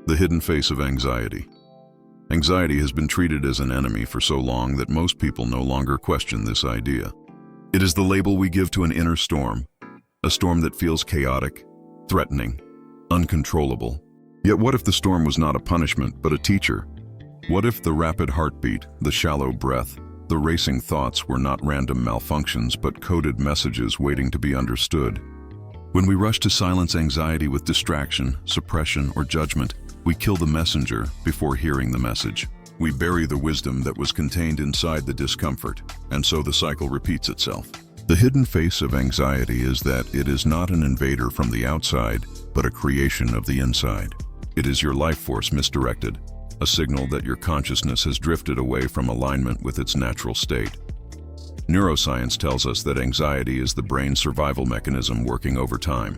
The hidden face of anxiety. Anxiety has been treated as an enemy for so long that most people no longer question this idea. It is the label we give to an inner storm, a storm that feels chaotic, threatening, uncontrollable. Yet what if the storm was not a punishment, but a teacher? What if the rapid heartbeat, the shallow breath, the racing thoughts were not random malfunctions, but coded messages waiting to be understood? When we rush to silence anxiety with distraction, suppression, or judgment, we kill the messenger before hearing the message. We bury the wisdom that was contained inside the discomfort, and so the cycle repeats itself. The hidden face of anxiety is that it is not an invader from the outside, but a creation of the inside. It is your life force misdirected, a signal that your consciousness has drifted away from alignment with its natural state. Neuroscience tells us that anxiety is the brain's survival mechanism working overtime.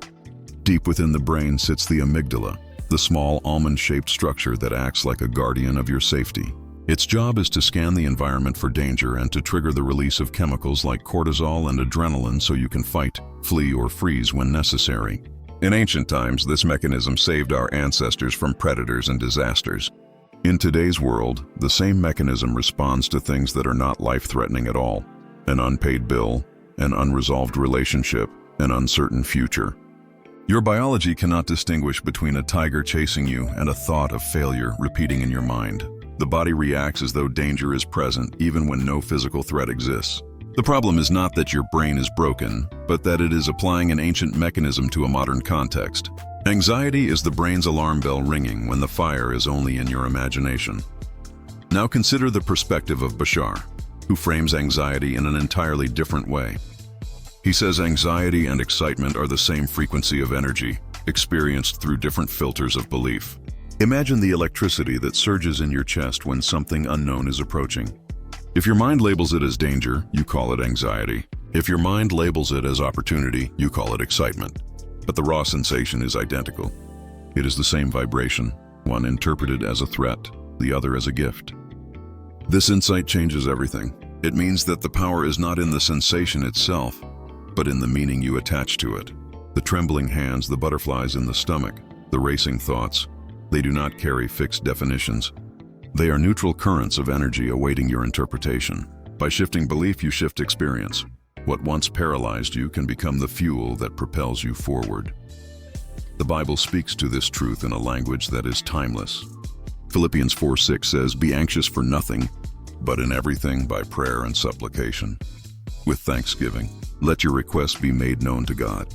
Deep within the brain sits the amygdala, the small almond-shaped structure that acts like a guardian of your safety. Its job is to scan the environment for danger and to trigger the release of chemicals like cortisol and adrenaline so you can fight, flee, or freeze when necessary. In ancient times, this mechanism saved our ancestors from predators and disasters. In today's world, the same mechanism responds to things that are not life-threatening at all: an unpaid bill, an unresolved relationship, an uncertain future. Your biology cannot distinguish between a tiger chasing you and a thought of failure repeating in your mind. The body reacts as though danger is present, even when no physical threat exists. The problem is not that your brain is broken, but that it is applying an ancient mechanism to a modern context. Anxiety is the brain's alarm bell ringing when the fire is only in your imagination. Now consider the perspective of Bashar, who frames anxiety in an entirely different way. He says anxiety and excitement are the same frequency of energy, experienced through different filters of belief. Imagine the electricity that surges in your chest when something unknown is approaching. If your mind labels it as danger, you call it anxiety. If your mind labels it as opportunity, you call it excitement. But the raw sensation is identical. It is the same vibration, one interpreted as a threat, the other as a gift. This insight changes everything. It means that the power is not in the sensation itself, but in the meaning you attach to it. The trembling hands, the butterflies in the stomach, the racing thoughts, they do not carry fixed definitions. They are neutral currents of energy awaiting your interpretation. By shifting belief, you shift experience. What once paralyzed you can become the fuel that propels you forward. The Bible speaks to this truth in a language that is timeless. Philippians 4:6 says, "Be anxious for nothing, but in everything by prayer and supplication. With thanksgiving, let your requests be made known to God."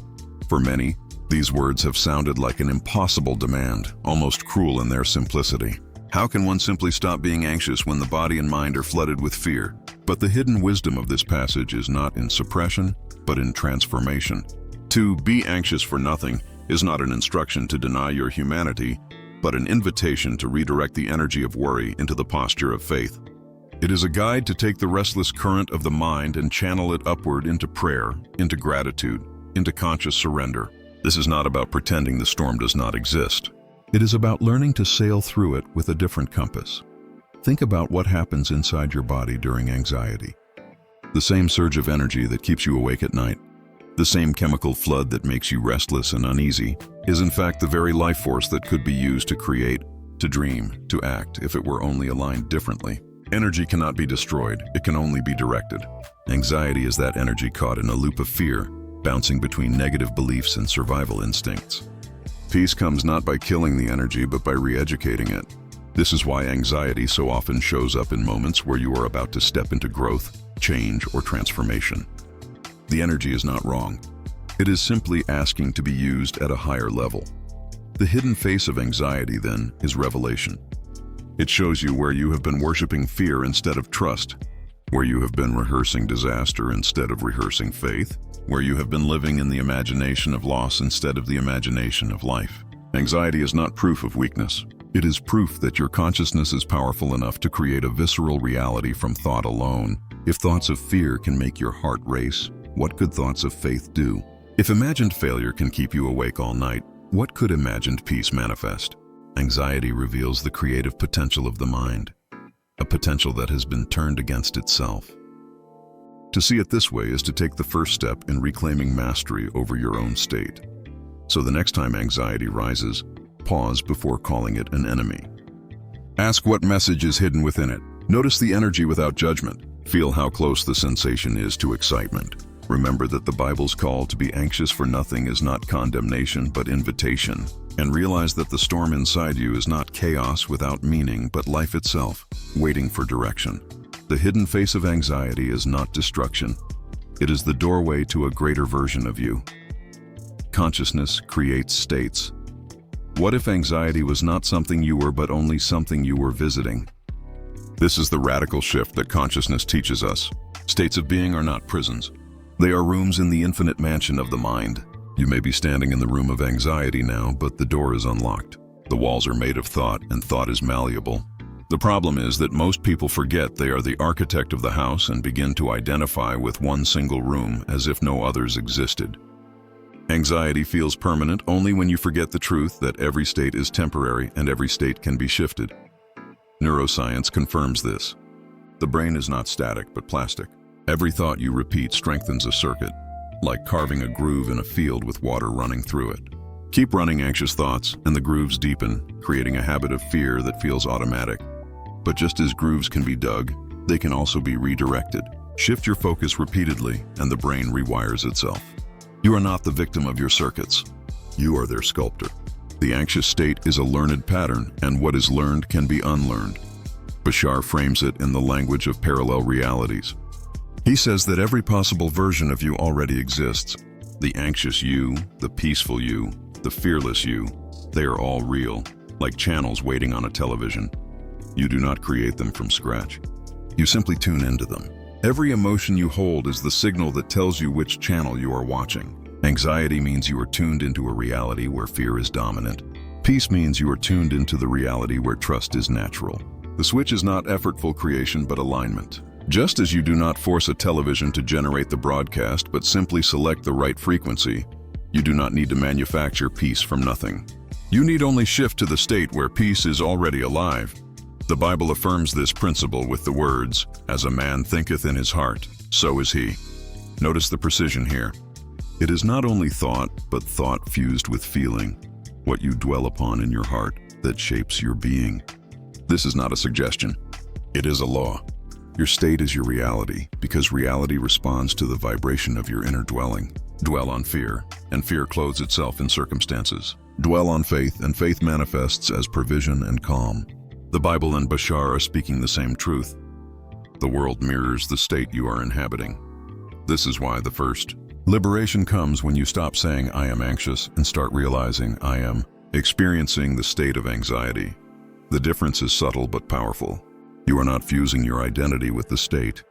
For many, these words have sounded like an impossible demand, almost cruel in their simplicity. How can one simply stop being anxious when the body and mind are flooded with fear? But the hidden wisdom of this passage is not in suppression, but in transformation. To be anxious for nothing is not an instruction to deny your humanity, but an invitation to redirect the energy of worry into the posture of faith. It is a guide to take the restless current of the mind and channel it upward into prayer, into gratitude, into conscious surrender. This is not about pretending the storm does not exist. It is about learning to sail through it with a different compass. Think about what happens inside your body during anxiety. The same surge of energy that keeps you awake at night, the same chemical flood that makes you restless and uneasy, is in fact the very life force that could be used to create, to dream, to act, if it were only aligned differently. Energy cannot be destroyed, it can only be directed. Anxiety is that energy caught in a loop of fear, bouncing between negative beliefs and survival instincts. Peace comes not by killing the energy, but by re-educating it. This is why anxiety so often shows up in moments where you are about to step into growth, change, or transformation. The energy is not wrong. It is simply asking to be used at a higher level. The hidden face of anxiety, then, is revelation. It shows you where you have been worshiping fear instead of trust, where you have been rehearsing disaster instead of rehearsing faith, where you have been living in the imagination of loss instead of the imagination of life. Anxiety is not proof of weakness. It is proof that your consciousness is powerful enough to create a visceral reality from thought alone. If thoughts of fear can make your heart race, what could thoughts of faith do? If imagined failure can keep you awake all night, what could imagined peace manifest? Anxiety reveals the creative potential of the mind, a potential that has been turned against itself. To see it this way is to take the first step in reclaiming mastery over your own state. So the next time anxiety rises, pause before calling it an enemy. Ask what message is hidden within it. Notice the energy without judgment. Feel how close the sensation is to excitement. Remember that the Bible's call to be anxious for nothing is not condemnation but invitation. And realize that the storm inside you is not chaos without meaning but life itself, waiting for direction. The hidden face of anxiety is not destruction. It is the doorway to a greater version of you. Consciousness creates states. What if anxiety was not something you were but only something you were visiting? This is the radical shift that consciousness teaches us. States of being are not prisons. They are rooms in the infinite mansion of the mind. You may be standing in the room of anxiety now, but the door is unlocked. The walls are made of thought, and thought is malleable. The problem is that most people forget they are the architect of the house and begin to identify with one single room as if no others existed. Anxiety feels permanent only when you forget the truth that every state is temporary and every state can be shifted. Neuroscience confirms this. The brain is not static but plastic. Every thought you repeat strengthens a circuit, like carving a groove in a field with water running through it. Keep running anxious thoughts, and the grooves deepen, creating a habit of fear that feels automatic. But just as grooves can be dug, they can also be redirected. Shift your focus repeatedly, and the brain rewires itself. You are not the victim of your circuits. You are their sculptor. The anxious state is a learned pattern, and what is learned can be unlearned. Bashar frames it in the language of parallel realities. He says that every possible version of you already exists. The anxious you, the peaceful you, the fearless you, they are all real, like channels waiting on a television. You do not create them from scratch. You simply tune into them. Every emotion you hold is the signal that tells you which channel you are watching. Anxiety means you are tuned into a reality where fear is dominant. Peace means you are tuned into the reality where trust is natural. The switch is not effortful creation but alignment. Just as you do not force a television to generate the broadcast but simply select the right frequency, you do not need to manufacture peace from nothing. You need only shift to the state where peace is already alive. The Bible affirms this principle with the words, "As a man thinketh in his heart, so is he." Notice the precision here. It is not only thought, but thought fused with feeling, what you dwell upon in your heart that shapes your being. This is not a suggestion. It is a law. Your state is your reality, because reality responds to the vibration of your inner dwelling. Dwell on fear, and fear clothes itself in circumstances. Dwell on faith, and faith manifests as provision and calm. The Bible and Bashar are speaking the same truth. The world mirrors the state you are inhabiting. This is why the first liberation comes when you stop saying, "I am anxious," and start realizing, "I am experiencing the state of anxiety." The difference is subtle but powerful. You are not fusing your identity with the state.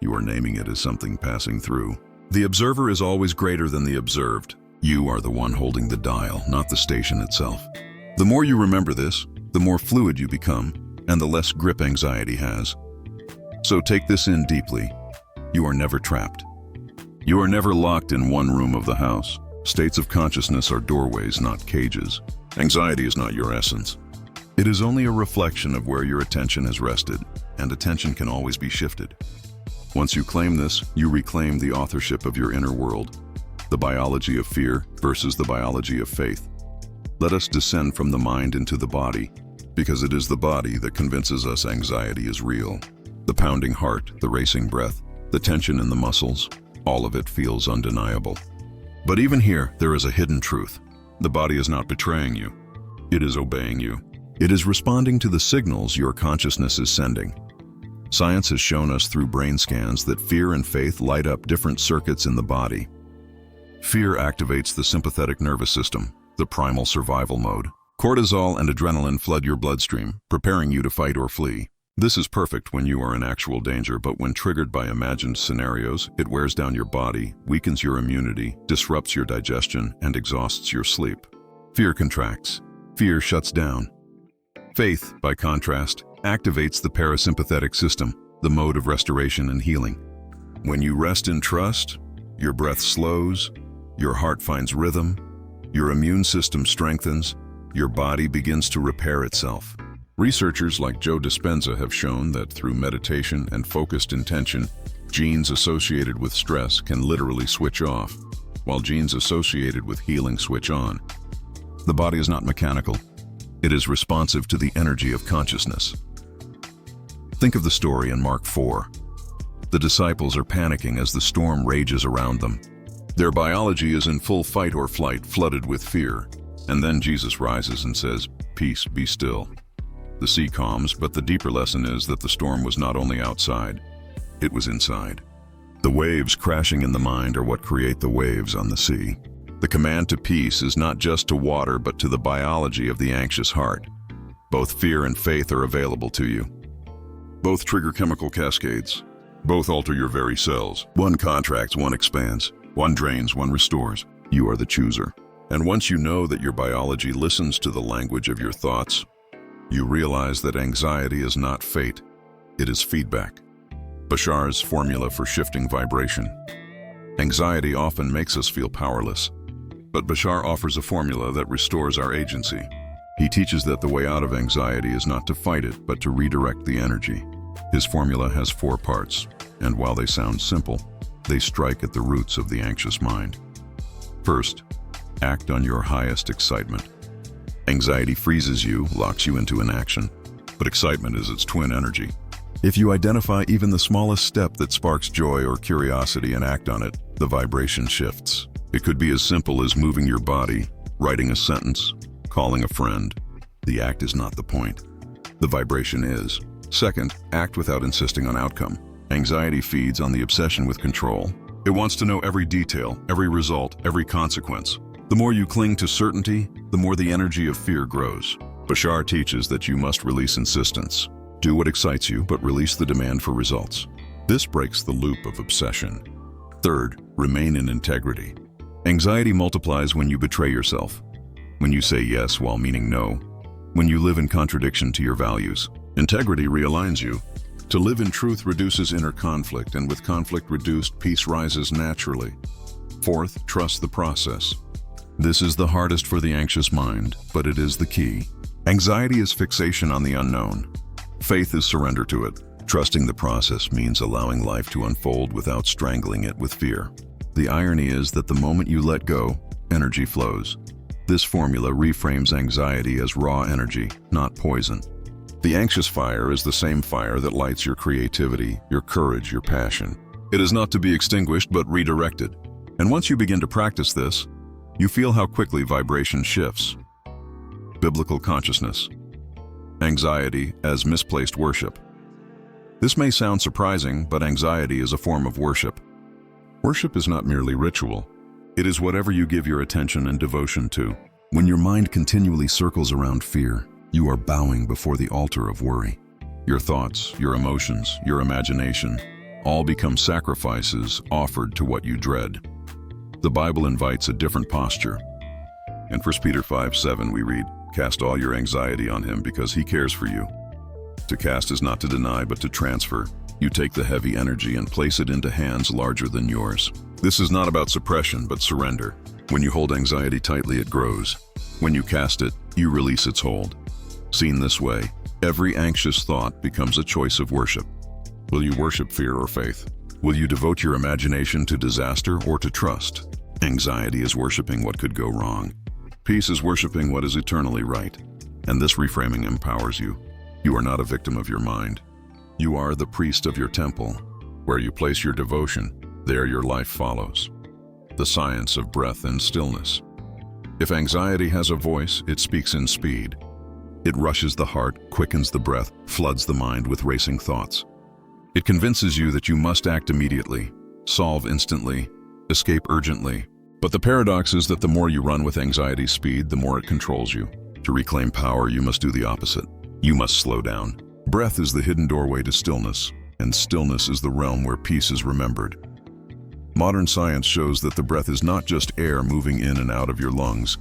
You are naming it as something passing through. The observer is always greater than the observed. You are the one holding the dial, not the station itself. The more you remember this, the more fluid you become, and the less grip anxiety has. So take this in deeply. You are never trapped. You are never locked in one room of the house. States of consciousness are doorways, not cages. Anxiety is not your essence. It is only a reflection of where your attention has rested, and attention can always be shifted. Once you claim this, you reclaim the authorship of your inner world, the biology of fear versus the biology of faith. Let us descend from the mind into the body, because it is the body that convinces us anxiety is real. The pounding heart, the racing breath, the tension in the muscles, all of it feels undeniable. But even here, there is a hidden truth. The body is not betraying you. It is obeying you. It is responding to the signals your consciousness is sending. Science has shown us through brain scans that fear and faith light up different circuits in the body. Fear activates the sympathetic nervous system, the primal survival mode. Cortisol and adrenaline flood your bloodstream, preparing you to fight or flee. This is perfect when you are in actual danger, but when triggered by imagined scenarios, it wears down your body, weakens your immunity, disrupts your digestion, and exhausts your sleep. Fear contracts. Fear shuts down. Faith, by contrast, activates the parasympathetic system, the mode of restoration and healing. When you rest in trust, your breath slows, your heart finds rhythm, your immune system strengthens, your body begins to repair itself. Researchers like Joe Dispenza have shown that through meditation and focused intention, genes associated with stress can literally switch off, while genes associated with healing switch on. The body is not mechanical, It is responsive to the energy of consciousness. Think of the story in Mark 4. The disciples are panicking as the storm rages around them. Their biology is in full fight or flight, flooded with fear. And then Jesus rises and says, "Peace, be still." The sea calms, but the deeper lesson is that the storm was not only outside, it was inside. The waves crashing in the mind are what create the waves on the sea. The command to peace is not just to water, but to the biology of the anxious heart. Both fear and faith are available to you. Both trigger chemical cascades. Both alter your very cells. One contracts, one expands. One drains, one restores. You are the chooser. And once you know that your biology listens to the language of your thoughts, you realize that anxiety is not fate, it is feedback. Bashar's formula for shifting vibration. Anxiety often makes us feel powerless, but Bashar offers a formula that restores our agency. He teaches that the way out of anxiety is not to fight it, but to redirect the energy. His formula has 4 parts, and while they sound simple, they strike at the roots of the anxious mind. First, act on your highest excitement. Anxiety freezes you, locks you into inaction, but excitement is its twin energy. If you identify even the smallest step that sparks joy or curiosity and act on it, the vibration shifts. It could be as simple as moving your body, writing a sentence, calling a friend. The act is not the point. The vibration is. Second, act without insisting on outcome. Anxiety feeds on the obsession with control. It wants to know every detail, every result, every consequence. The more you cling to certainty, the more the energy of fear grows. Bashar teaches that you must release insistence. Do what excites you, but release the demand for results. This breaks the loop of obsession. Third, remain in integrity. Anxiety multiplies when you betray yourself, when you say yes while meaning no, when you live in contradiction to your values. Integrity realigns you. To live in truth reduces inner conflict, and with conflict reduced, peace rises naturally. Fourth, trust the process. This is the hardest for the anxious mind, but it is the key. Anxiety is fixation on the unknown. Faith is surrender to it. Trusting the process means allowing life to unfold without strangling it with fear. The irony is that the moment you let go, energy flows. This formula reframes anxiety as raw energy, not poison. The anxious fire is the same fire that lights your creativity, your courage, your passion. It is not to be extinguished, but redirected. And once you begin to practice this, you feel how quickly vibration shifts. Biblical consciousness. Anxiety as misplaced worship. This may sound surprising, but anxiety is a form of worship. Worship is not merely ritual. It is whatever you give your attention and devotion to. When your mind continually circles around fear, you are bowing before the altar of worry. Your thoughts, your emotions, your imagination, all become sacrifices offered to what you dread. The Bible invites a different posture. In 1 Peter 5:7 we read, "Cast all your anxiety on him because he cares for you." To cast is not to deny, but to transfer. You take the heavy energy and place it into hands larger than yours. This is not about suppression, but surrender. When you hold anxiety tightly, it grows. When you cast it, you release its hold. Seen this way, every anxious thought becomes a choice of worship. Will you worship fear or faith? Will you devote your imagination to disaster or to trust? Anxiety is worshiping what could go wrong. Peace is worshiping what is eternally right. And this reframing empowers you. You are not a victim of your mind. You are the priest of your temple. Where you place your devotion, there your life follows. The science of breath and stillness. If anxiety has a voice, it speaks in speed. It rushes the heart, quickens the breath, floods the mind with racing thoughts. It convinces you that you must act immediately, solve instantly, escape urgently. But the paradox is that the more you run with anxiety's speed, the more it controls you. To reclaim power, you must do the opposite. You must slow down. Breath is the hidden doorway to stillness, and stillness is the realm where peace is remembered. Modern science shows that the breath is not just air moving in and out of your lungs.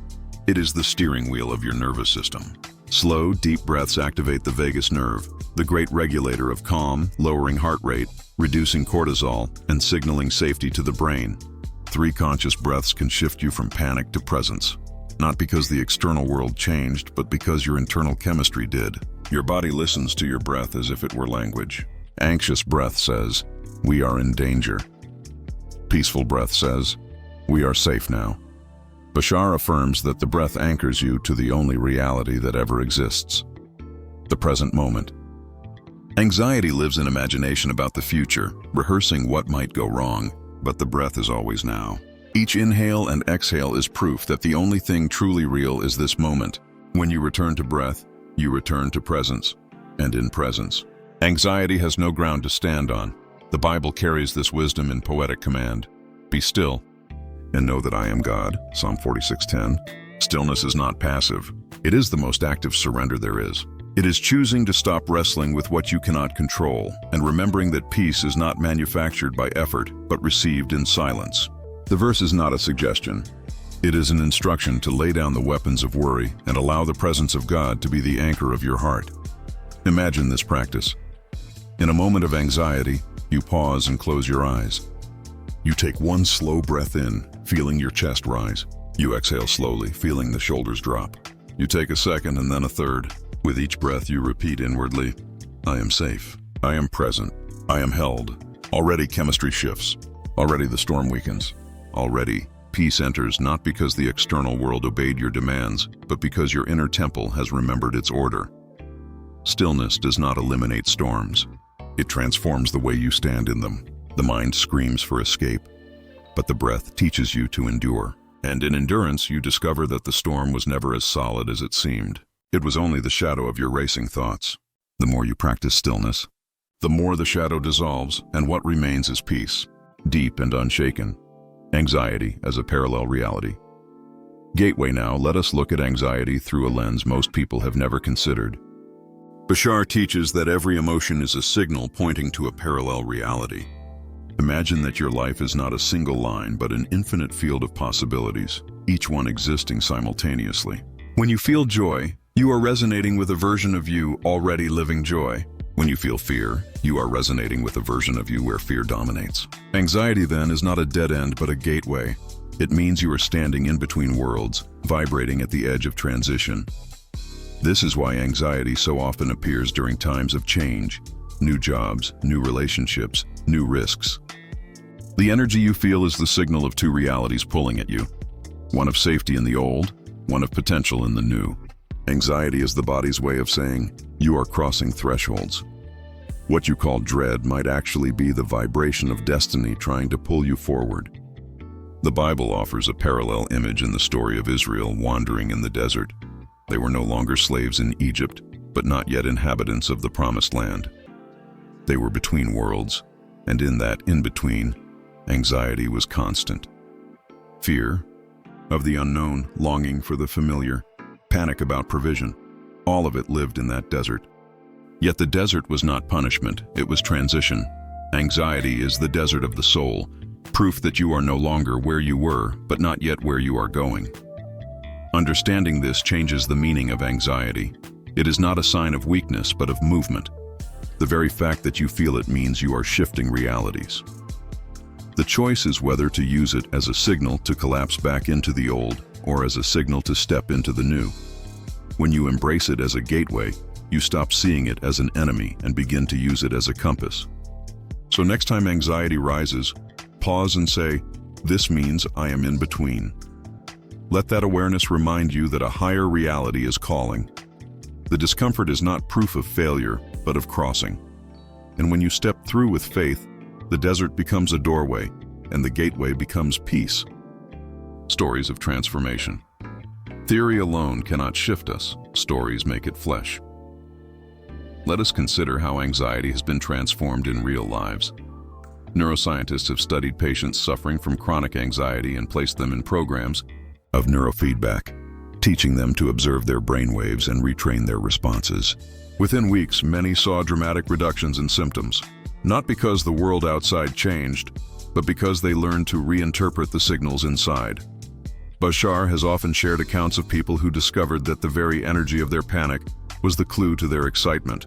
It is the steering wheel of your nervous system. Slow, deep breaths activate the vagus nerve, the great regulator of calm, lowering heart rate, reducing cortisol, and signaling safety to the brain. 3 conscious breaths can shift you from panic to presence. Not because the external world changed, but because your internal chemistry did. Your body listens to your breath as if it were language. Anxious breath says, "We are in danger." Peaceful breath says, "We are safe now." Bashar affirms that the breath anchors you to the only reality that ever exists, the present moment. Anxiety lives in imagination about the future, rehearsing what might go wrong, but the breath is always now. Each inhale and exhale is proof that the only thing truly real is this moment. When you return to breath, you return to presence, and in presence. Anxiety has no ground to stand on. The Bible carries this wisdom in poetic command. Be still, and know that I am God, Psalm 46:10. Stillness is not passive. It is the most active surrender there is. It is choosing to stop wrestling with what you cannot control, and remembering that peace is not manufactured by effort, but received in silence. The verse is not a suggestion. It is an instruction to lay down the weapons of worry and allow the presence of God to be the anchor of your heart. Imagine this practice. In a moment of anxiety, you pause and close your eyes. You take one slow breath in, feeling your chest rise. You exhale slowly, feeling the shoulders drop. You take a second and then a third. With each breath you repeat inwardly, I am safe, I am present, I am held. Already chemistry shifts. Already the storm weakens. Already peace enters, not because the external world obeyed your demands, but because your inner temple has remembered its order. Stillness does not eliminate storms. It transforms the way you stand in them. The mind screams for escape, but the breath teaches you to endure. And in endurance, you discover that the storm was never as solid as it seemed. It was only the shadow of your racing thoughts. The more you practice stillness, the more the shadow dissolves, and what remains is peace, deep and unshaken. Anxiety as a parallel reality. Gateway now, let us look at anxiety through a lens most people have never considered. Bashar teaches that every emotion is a signal pointing to a parallel reality. Imagine that your life is not a single line, but an infinite field of possibilities, each one existing simultaneously. When you feel joy, you are resonating with a version of you already living joy. When you feel fear, you are resonating with a version of you where fear dominates. Anxiety then is not a dead end, but a gateway. It means you are standing in between worlds, vibrating at the edge of transition. This is why anxiety so often appears during times of change, new jobs, new relationships, new risks. The energy you feel is the signal of two realities pulling at you. One of safety in the old, one of potential in the new. Anxiety is the body's way of saying, you are crossing thresholds. What you call dread might actually be the vibration of destiny trying to pull you forward. The Bible offers a parallel image in the story of Israel wandering in the desert. They were no longer slaves in Egypt, but not yet inhabitants of the Promised Land. They were between worlds, and in that in-between, anxiety was constant. Fear of the unknown, longing for the familiar, panic about provision. All of it lived in that desert. Yet the desert was not punishment, it was transition. Anxiety is the desert of the soul, proof that you are no longer where you were, but not yet where you are going. Understanding this changes the meaning of anxiety. It is not a sign of weakness, but of movement. The very fact that you feel it means you are shifting realities. The choice is whether to use it as a signal to collapse back into the old, or as a signal to step into the new. When you embrace it as a gateway, you stop seeing it as an enemy and begin to use it as a compass. So next time anxiety rises, pause and say, this means I am in between. Let that awareness remind you that a higher reality is calling. The discomfort is not proof of failure, but of crossing. And when you step through with faith, the desert becomes a doorway, and the gateway becomes peace. Stories of transformation. Theory alone cannot shift us. Stories make it flesh. Let us consider how anxiety has been transformed in real lives. Neuroscientists have studied patients suffering from chronic anxiety and placed them in programs of neurofeedback, teaching them to observe their brainwaves and retrain their responses. Within weeks, many saw dramatic reductions in symptoms, not because the world outside changed, but because they learned to reinterpret the signals inside. Bashar has often shared accounts of people who discovered that the very energy of their panic was the clue to their excitement.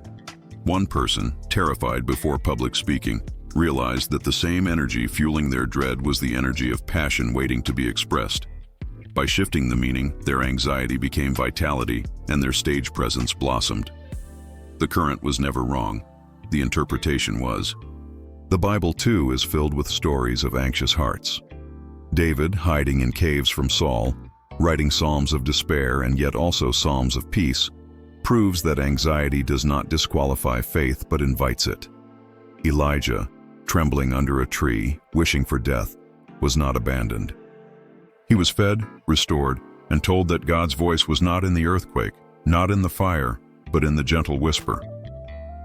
One person, terrified before public speaking, realized that the same energy fueling their dread was the energy of passion waiting to be expressed. By shifting the meaning, their anxiety became vitality, and their stage presence blossomed. The current was never wrong. The interpretation was. The Bible, too, is filled with stories of anxious hearts. David, hiding in caves from Saul, writing psalms of despair and yet also psalms of peace, proves that anxiety does not disqualify faith but invites it. Elijah, trembling under a tree, wishing for death, was not abandoned. He was fed, restored, and told that God's voice was not in the earthquake, not in the fire, but in the gentle whisper.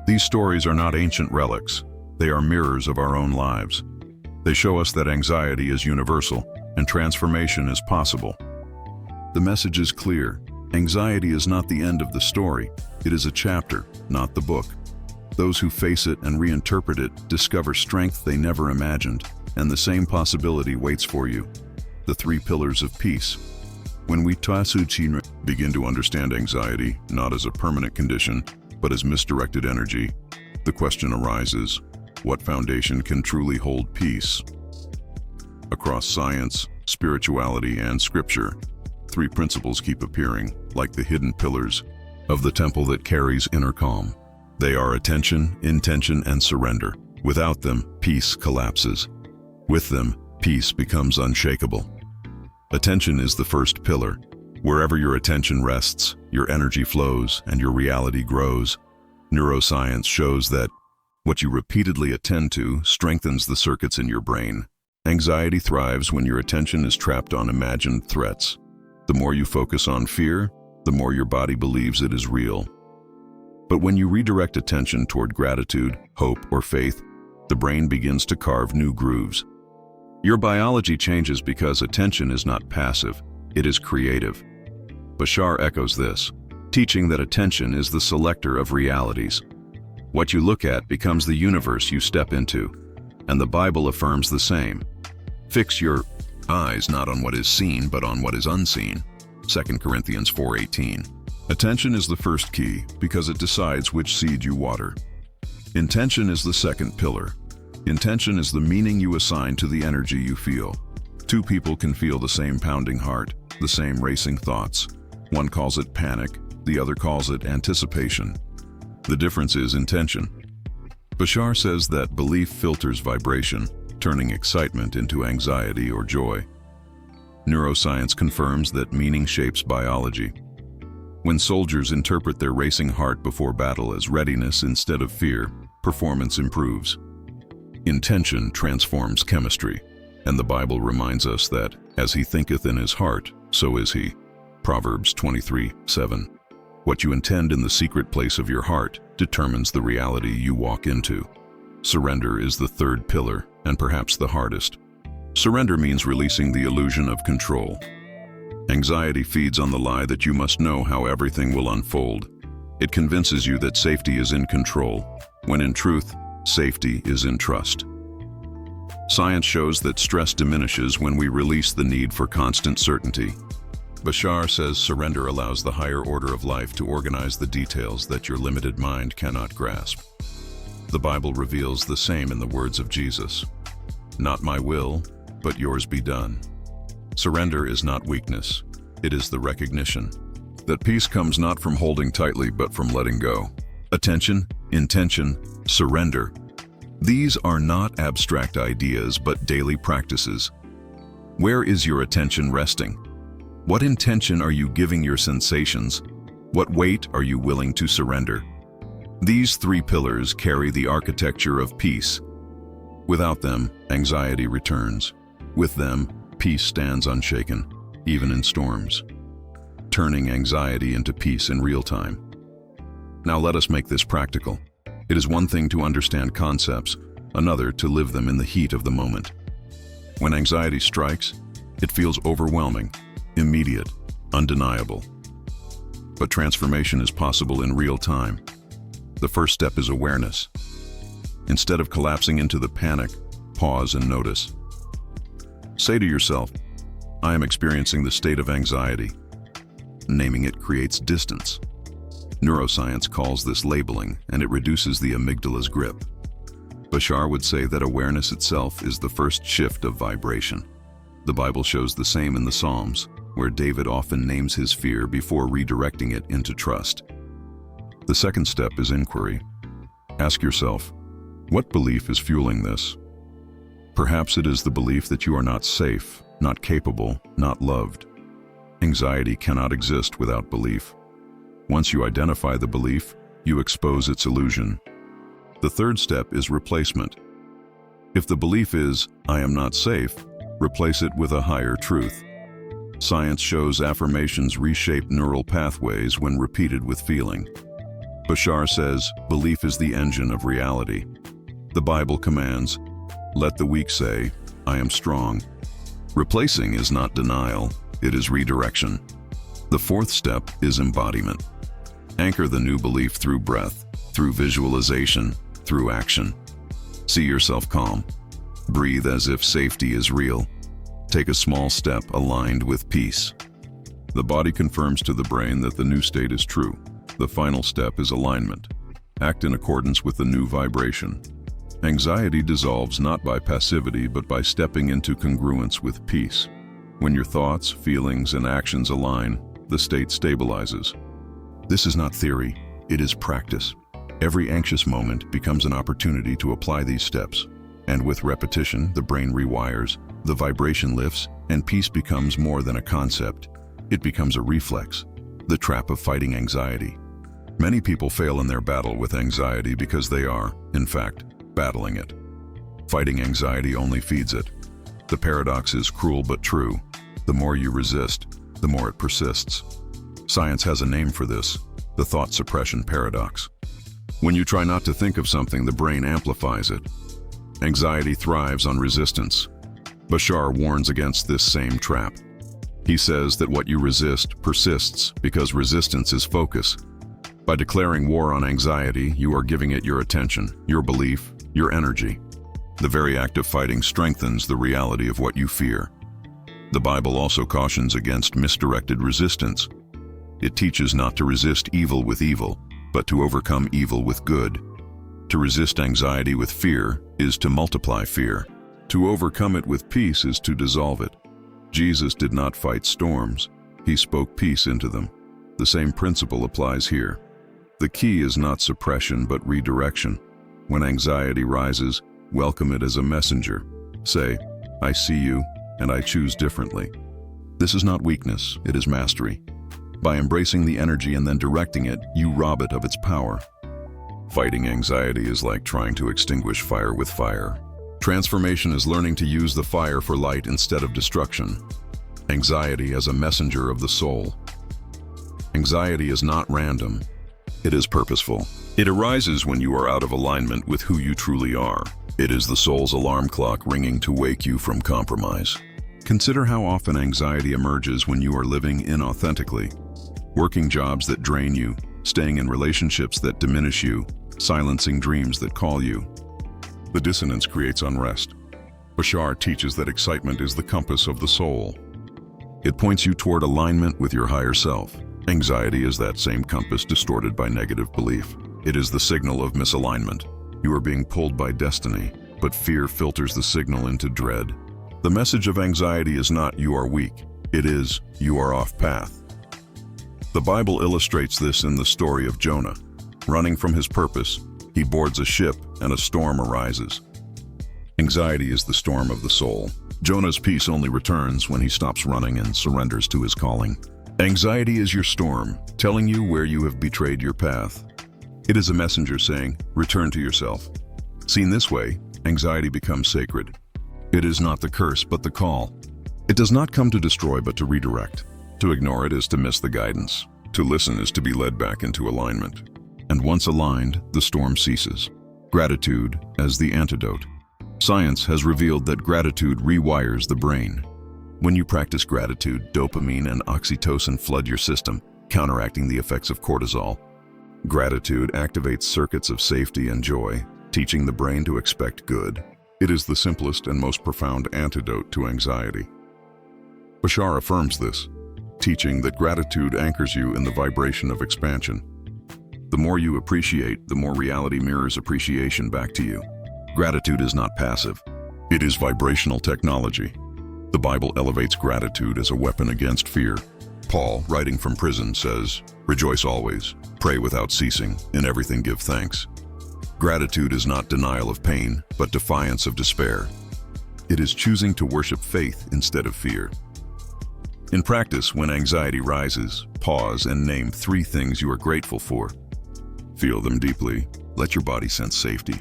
These stories are not ancient relics. They are mirrors of our own lives. They show us that anxiety is universal and transformation is possible. The message is clear. Anxiety is not the end of the story. It is a chapter, not the book. Those who face it and reinterpret it discover strength they never imagined, and the same possibility waits for you. The 3 pillars of peace. When we begin to understand anxiety not as a permanent condition, but as misdirected energy, the question arises, what foundation can truly hold peace? Across science, spirituality, and scripture, 3 principles keep appearing, like the hidden pillars of the temple that carries inner calm. They are attention, intention, and surrender. Without them, peace collapses. With them, peace becomes unshakable. Attention is the first pillar. Wherever your attention rests, your energy flows and your reality grows. Neuroscience shows that what you repeatedly attend to strengthens the circuits in your brain. Anxiety thrives when your attention is trapped on imagined threats. The more you focus on fear, the more your body believes it is real. But when you redirect attention toward gratitude, hope, or faith, the brain begins to carve new grooves. Your biology changes because attention is not passive, it is creative. Bashar echoes this, teaching that attention is the selector of realities. What you look at becomes the universe you step into, and the Bible affirms the same. Fix your eyes not on what is seen but on what is unseen. 2 Corinthians 4:18. Attention is the first key because it decides which seed you water. Intention is the second pillar. Intention is the meaning you assign to the energy you feel. 2 people can feel the same pounding heart, the same racing thoughts. One calls it panic, the other calls it anticipation. The difference is intention. Bashar says that belief filters vibration, turning excitement into anxiety or joy. Neuroscience confirms that meaning shapes biology. When soldiers interpret their racing heart before battle as readiness instead of fear, performance improves. Intention transforms chemistry, and the Bible reminds us that, as he thinketh in his heart, so is he. Proverbs 23:7. What you intend in the secret place of your heart determines the reality you walk into. Surrender is the third pillar, and perhaps the hardest. Surrender means releasing the illusion of control. Anxiety feeds on the lie that you must know how everything will unfold. It convinces you that safety is in control, when in truth, safety is in trust. Science shows that stress diminishes when we release the need for constant certainty. Bashar says surrender allows the higher order of life to organize the details that your limited mind cannot grasp. The Bible reveals the same in the words of Jesus. Not my will, but yours be done. Surrender is not weakness. It is the recognition that peace comes not from holding tightly but from letting go. Attention, intention, surrender. These are not abstract ideas but daily practices. Where is your attention resting? What intention are you giving your sensations? What weight are you willing to surrender? These 3 pillars carry the architecture of peace. Without them, anxiety returns. With them, peace stands unshaken, even in storms, turning anxiety into peace in real time. Now let us make this practical. It is one thing to understand concepts, another to live them in the heat of the moment. When anxiety strikes, it feels overwhelming, immediate, undeniable. But transformation is possible in real time. The first step is awareness. Instead of collapsing into the panic, pause and notice. Say to yourself, I am experiencing the state of anxiety. Naming it creates distance. Neuroscience calls this labeling, and it reduces the amygdala's grip. Bashar would say that awareness itself is the first shift of vibration. The Bible shows the same in the Psalms, where David often names his fear before redirecting it into trust. The second step is inquiry. Ask yourself, what belief is fueling this? Perhaps it is the belief that you are not safe, not capable, not loved. Anxiety cannot exist without belief. Once you identify the belief, you expose its illusion. The third step is replacement. If the belief is, "I am not safe," replace it with a higher truth. Science shows affirmations reshape neural pathways when repeated with feeling. Bashar says, "Belief is the engine of reality." The Bible commands, "Let the weak say, I am strong." Replacing is not denial, it is redirection. The fourth step is embodiment. Anchor the new belief through breath, through visualization, through action. See yourself calm. Breathe as if safety is real. Take a small step aligned with peace. The body confirms to the brain that the new state is true. The final step is alignment. Act in accordance with the new vibration. Anxiety dissolves not by passivity but by stepping into congruence with peace. When your thoughts, feelings, and actions align, the state stabilizes. This is not theory, it is practice. Every anxious moment becomes an opportunity to apply these steps. And with repetition, the brain rewires, the vibration lifts, and peace becomes more than a concept. It becomes a reflex, the trap of fighting anxiety. Many people fail in their battle with anxiety because they are, in fact, battling it. Fighting anxiety only feeds it. The paradox is cruel but true. The more you resist, the more it persists. Science has a name for this, the thought suppression paradox. When you try not to think of something, the brain amplifies it. Anxiety thrives on resistance. Bashar warns against this same trap. He says that what you resist persists because resistance is focus. By declaring war on anxiety, you are giving it your attention, your belief, your energy. The very act of fighting strengthens the reality of what you fear. The Bible also cautions against misdirected resistance. It teaches not to resist evil with evil, but to overcome evil with good. To resist anxiety with fear is to multiply fear. To overcome it with peace is to dissolve it. Jesus did not fight storms, he spoke peace into them. The same principle applies here. The key is not suppression but redirection. When anxiety rises, welcome it as a messenger. Say, "I see you, and I choose differently." This is not weakness, it is mastery. By embracing the energy and then directing it, you rob it of its power. Fighting anxiety is like trying to extinguish fire with fire. Transformation is learning to use the fire for light instead of destruction. Anxiety as a messenger of the soul. Anxiety is not random. It is purposeful. It arises when you are out of alignment with who you truly are. It is the soul's alarm clock ringing to wake you from compromise. Consider how often anxiety emerges when you are living inauthentically. Working jobs that drain you, staying in relationships that diminish you, silencing dreams that call you. The dissonance creates unrest. Bashar teaches that excitement is the compass of the soul. It points you toward alignment with your higher self. Anxiety is that same compass distorted by negative belief. It is the signal of misalignment. You are being pulled by destiny, but fear filters the signal into dread. The message of anxiety is not "you are weak," it is "you are off path." The Bible illustrates this in the story of Jonah. Running from his purpose, he boards a ship and a storm arises. Anxiety is the storm of the soul. Jonah's peace only returns when he stops running and surrenders to his calling. Anxiety is your storm, telling you where you have betrayed your path. It is a messenger saying, "Return to yourself." Seen this way, anxiety becomes sacred. It is not the curse, but the call. It does not come to destroy, but to redirect. To ignore it is to miss the guidance. To listen is to be led back into alignment. And once aligned, the storm ceases. Gratitude as the antidote. Science has revealed that gratitude rewires the brain. When you practice gratitude, dopamine and oxytocin flood your system, counteracting the effects of cortisol. Gratitude activates circuits of safety and joy, teaching the brain to expect good. It is the simplest and most profound antidote to anxiety. Bashar affirms this, teaching that gratitude anchors you in the vibration of expansion. The more you appreciate, the more reality mirrors appreciation back to you. Gratitude is not passive. It is vibrational technology. The Bible elevates gratitude as a weapon against fear. Paul, writing from prison, says, "Rejoice always, pray without ceasing, in everything give thanks." Gratitude is not denial of pain, but defiance of despair. It is choosing to worship faith instead of fear. In practice, when anxiety rises, pause and name 3 things you are grateful for. Feel them deeply. Let your body sense safety.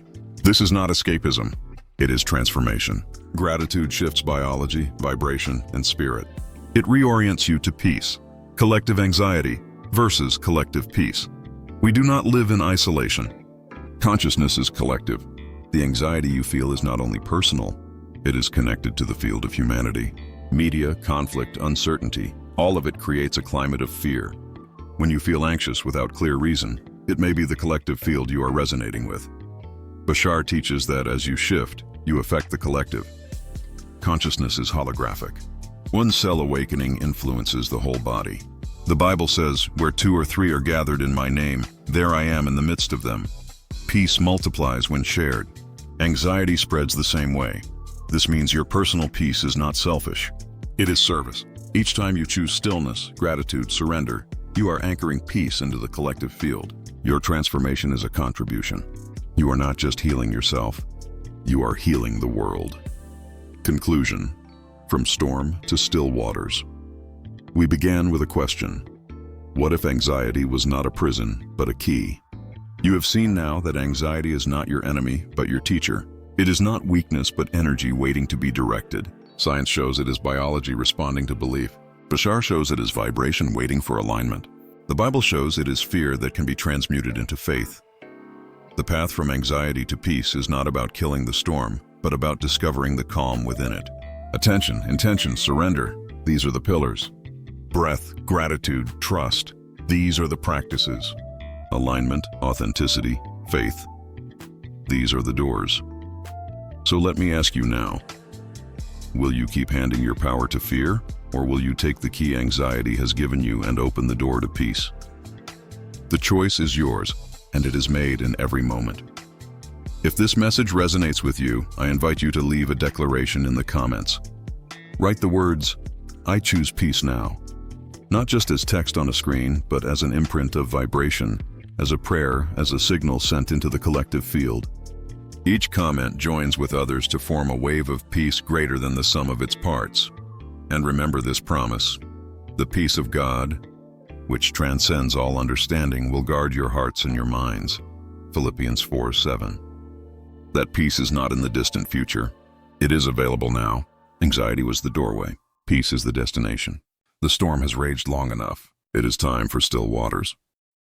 This is not escapism. It is transformation. Gratitude shifts biology, vibration, and spirit. It reorients you to peace. Collective anxiety versus collective peace. We do not live in isolation. Consciousness is collective. The anxiety you feel is not only personal, it is connected to the field of humanity. Media, conflict, uncertainty, all of it creates a climate of fear. When you feel anxious without clear reason, it may be the collective field you are resonating with. Bashar teaches that as you shift, you affect the collective. Consciousness is holographic. One cell awakening influences the whole body. The Bible says, "Where 2 or 3 are gathered in my name, there I am in the midst of them." Peace multiplies when shared. Anxiety spreads the same way. This means your personal peace is not selfish. It is service. Each time you choose stillness, gratitude, surrender, you are anchoring peace into the collective field. Your transformation is a contribution. You are not just healing yourself, you are healing the world. Conclusion. From storm to still waters. We began with a question. What if anxiety was not a prison, but a key? You have seen now that anxiety is not your enemy, but your teacher. It is not weakness, but energy waiting to be directed. Science shows it is biology responding to belief. Bashar shows it is vibration waiting for alignment. The Bible shows it is fear that can be transmuted into faith. The path from anxiety to peace is not about killing the storm, but about discovering the calm within it. Attention, intention, surrender. These are the pillars. Breath, gratitude, trust. These are the practices. Alignment, authenticity, faith. These are the doors. So let me ask you now, will you keep handing your power to fear, or will you take the key anxiety has given you and open the door to peace? The choice is yours, and it is made in every moment. If this message resonates with you, I invite you to leave a declaration in the comments. Write the words, "I choose peace now," not just as text on a screen, but as an imprint of vibration, as a prayer, as a signal sent into the collective field. Each comment joins with others to form a wave of peace greater than the sum of its parts. And remember this promise: the peace of God, which transcends all understanding, will guard your hearts and your minds. Philippians 4:7. That peace is not in the distant future. It is available now. Anxiety was the doorway. Peace is the destination. The storm has raged long enough. It is time for still waters.